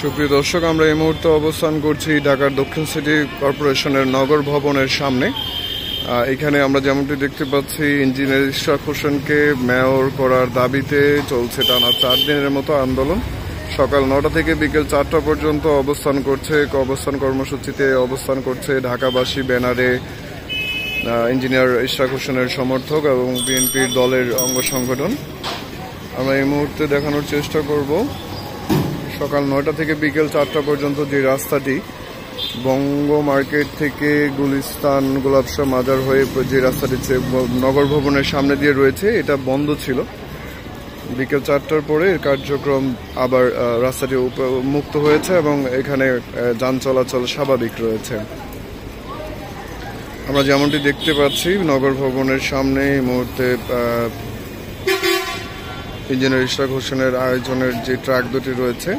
সুপ্রিয় দর্শক, আমরা এই মুহূর্তে অবস্থান করছি ঢাকার দক্ষিণ সিটি কর্পোরেশনের নগর ভবনের সামনে। এখানে আমরা যেমনটি দেখতে পাচ্ছি, ইঞ্জিনিয়ার ইশরাক হোসেনকে মেয়র করার দাবিতে চলছে টানা 4 দিনের মতো আন্দোলন। সকাল 9টা থেকে বিকেল 4টা পর্যন্ত অবস্থান কর্মসূচিতে অবস্থান করছে ঢাকাবাসী। ব্যানারে ইঞ্জিনিয়ার ইশরাক হোসেনের সমর্থক এবং বিএনপির দলের অঙ্গ সংগঠন। আমরা এই মুহূর্তে দেখানোর চেষ্টা করব সকাল 9টা থেকে বিকেল 4টা পর্যন্ত যে রাস্তাটি বঙ্গ মার্কেট থেকে গুলিস্তান গোলাপশাহ মাজার হয়ে যে রাস্তাটি নগর ভবনের সামনে দিয়ে রয়েছে, এটা বন্ধ ছিল। বিকেল 4টার পরে এর কার্যক্রম আবার রাস্তাটি মুক্ত হয়েছে এবং এখানে যান চলাচল স্বাভাবিক রয়েছে। আমরা যেমনটি দেখতে পাচ্ছি, নগর ভবনের সামনে এই মুহূর্তে ইঞ্জিনিয়ার ইশরাক হোসেনের আয়োজনের যে ট্রাক দুটি রয়েছে